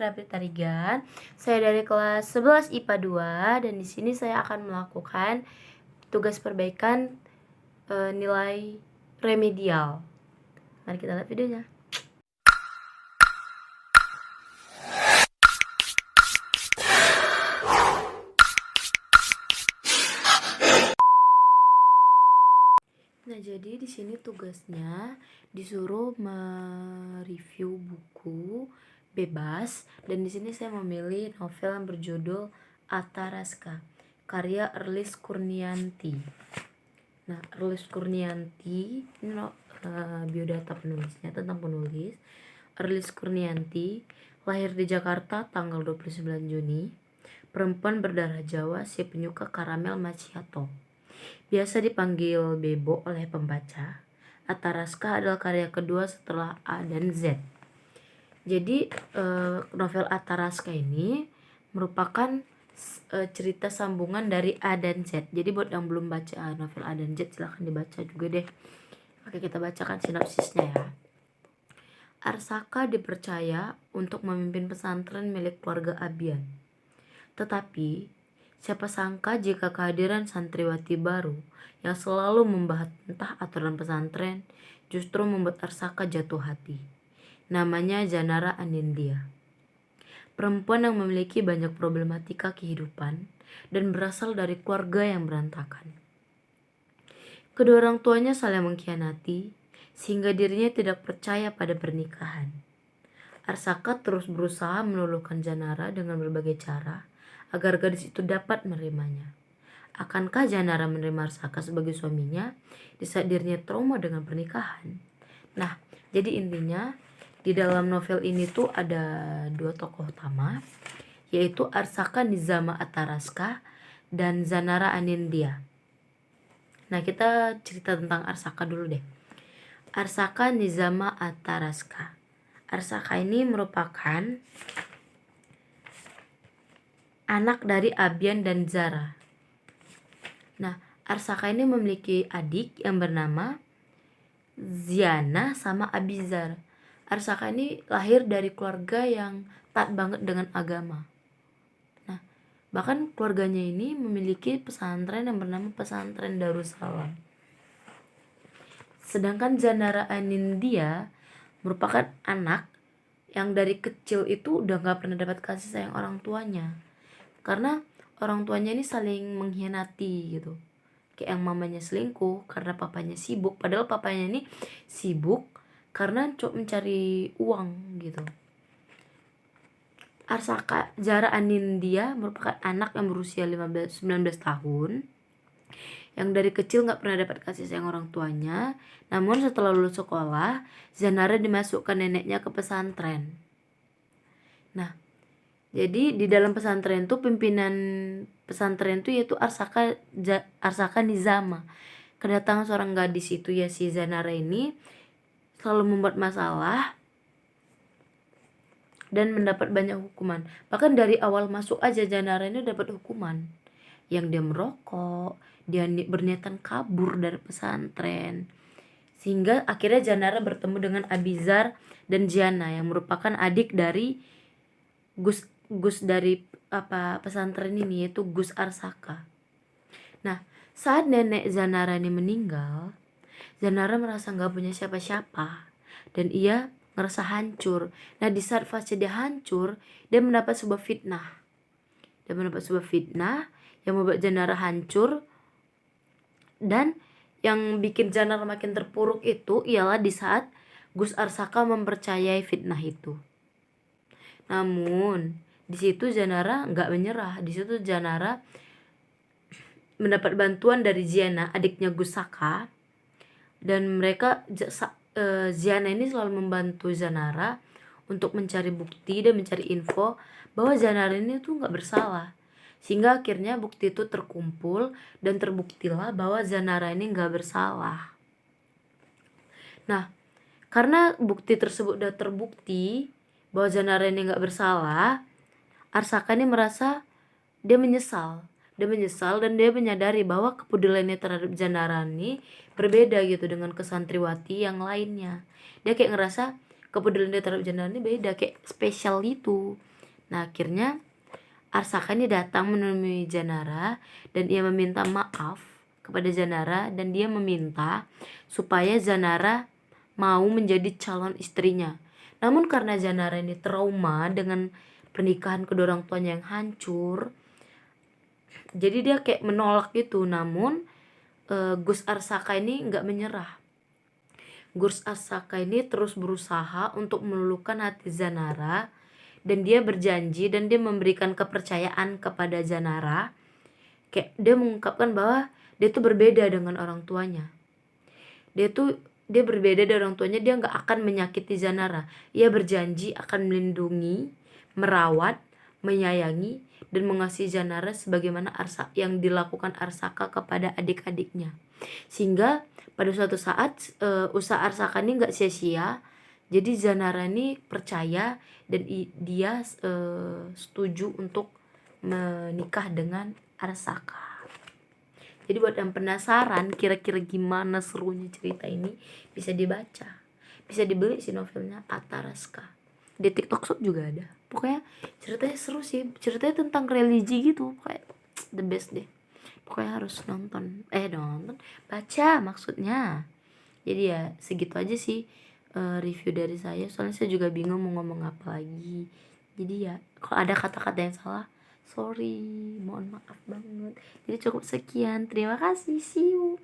Febri Tarigan. Saya dari kelas 11 IPA 2 dan di sini saya akan melakukan tugas perbaikan nilai remedial. Mari kita lihat videonya. Nah, jadi di sini tugasnya disuruh mereview buku bebas dan di sini saya memilih novel yang berjudul Ataraska karya Erlis Kurnianti. Nah, Erlis Kurnianti ini biodata penulisnya tentang penulis. Erlis Kurnianti lahir di Jakarta tanggal 29 Juni. Perempuan berdarah Jawa, si penyuka karamel macchiato. Biasa dipanggil Bebo oleh pembaca. Ataraska adalah karya kedua setelah A dan Z. Jadi novel Ataraska ini merupakan cerita sambungan dari A dan Z. Jadi buat yang belum baca novel A dan Z silahkan dibaca juga deh. Oke, kita bacakan sinopsisnya ya. Arsaka dipercaya untuk memimpin pesantren milik keluarga Abian. Tetapi siapa sangka jika kehadiran santriwati baru yang selalu membantah aturan pesantren justru membuat Arsaka jatuh hati. Namanya Janara Anindya. Perempuan yang memiliki banyak problematika kehidupan dan berasal dari keluarga yang berantakan. Kedua orang tuanya saling mengkhianati sehingga dirinya tidak percaya pada pernikahan. Arsaka terus berusaha meluluhkan Janara dengan berbagai cara agar gadis itu dapat menerimanya. Akankah Janara menerima Arsaka sebagai suaminya di saat dirinya trauma dengan pernikahan? Nah, jadi intinya di dalam novel ini tuh ada dua tokoh utama, yaitu Arsaka Nizama Ataraska dan Janara Anindya. Nah, kita cerita tentang Arsaka dulu deh. Arsaka Nizama Ataraska. Arsaka ini merupakan anak dari Abian dan Zara. Nah, Arsaka ini memiliki adik yang bernama Ziana sama Abizar. Arsaka ini lahir dari keluarga yang taat banget dengan agama. Nah, bahkan keluarganya ini memiliki pesantren yang bernama Pesantren Darussalam. Sedangkan Janara Anindya merupakan anak yang dari kecil itu udah gak pernah dapat kasih sayang orang tuanya. Karena orang tuanya ini saling mengkhianati gitu. Kayak yang mamanya selingkuh karena papanya sibuk. Padahal papanya ini sibuk karena mencari uang gitu. Arsaka Jara Anindya merupakan anak yang berusia 19 tahun yang dari kecil gak pernah dapat kasih sayang orang tuanya. Namun setelah lulus sekolah, Zanara dimasukkan neneknya ke pesantren. Nah, jadi di dalam pesantren tuh pimpinan pesantren tuh yaitu Arsaka Nizama. Kedatangan seorang gadis itu ya si Zanara ini selalu membuat masalah dan mendapat banyak hukuman. Bahkan dari awal masuk aja Zanara ini dapat hukuman. Yang dia merokok, dia berniatan kabur dari pesantren. Sehingga akhirnya Janara bertemu dengan Abizar dan Jiana yang merupakan adik dari Gus dari pesantren ini, yaitu Gus Arsaka. Nah, saat nenek Janara ini meninggal, Janara merasa gak punya siapa-siapa dan ia merasa hancur. Nah, di saat fase dia hancur, dia mendapat sebuah fitnah. Yang membuat Janara hancur, dan yang bikin Janara makin terpuruk itu ialah di saat Gus Arsaka mempercayai fitnah itu. Namun di situ Janara nggak menyerah. Di situ Janara mendapat bantuan dari Ziana, adiknya Gus Saka, dan mereka Ziana ini selalu membantu Janara untuk mencari bukti dan mencari info bahwa Janara ini tuh nggak bersalah. Sehingga akhirnya bukti itu terkumpul dan terbuktilah bahwa Janara ini gak bersalah. Nah, karena bukti tersebut udah terbukti bahwa Janara ini gak bersalah, Arsaka ini merasa dia menyesal dan dia menyadari bahwa kepeduliannya terhadap Janara ini berbeda gitu dengan kesantriwati yang lainnya. Dia kayak ngerasa kepedulian dia terhadap Janara ini beda, kayak spesial itu. Nah akhirnya Arsaka ini datang menemui Janara dan ia meminta maaf kepada Janara dan dia meminta supaya Janara mau menjadi calon istrinya. Namun karena Janara ini trauma dengan pernikahan kedua orang tuanya yang hancur, jadi dia kayak menolak gitu. Namun Gus Arsaka ini nggak menyerah. Gus Arsaka ini terus berusaha untuk meluluhkan hati Janara dan dia berjanji dan dia memberikan kepercayaan kepada Janara. Kayak dia mengungkapkan bahwa dia tuh berbeda dengan orang tuanya. Dia berbeda dari orang tuanya, dia nggak akan menyakiti Janara. Ia berjanji akan melindungi, merawat, menyayangi, dan mengasihi Janara sebagaimana yang dilakukan Arsaka kepada adik-adiknya. Sehingga pada suatu saat usaha Arsaka ini nggak sia-sia. Jadi Janara ini percaya dan dia setuju untuk menikah dengan Arsaka. Jadi buat yang penasaran kira-kira gimana serunya cerita ini, bisa dibaca, bisa dibeli sih novelnya, Ataraska. Di TikTok Shop juga ada. Pokoknya ceritanya seru sih, ceritanya tentang religi gitu, kayak the best deh. Pokoknya harus nonton, baca maksudnya. Jadi ya segitu aja sih review dari saya, soalnya saya juga bingung mau ngomong apa lagi. Jadi ya kalau ada kata-kata yang salah, sorry, mohon maaf banget. Jadi cukup sekian, terima kasih, see you.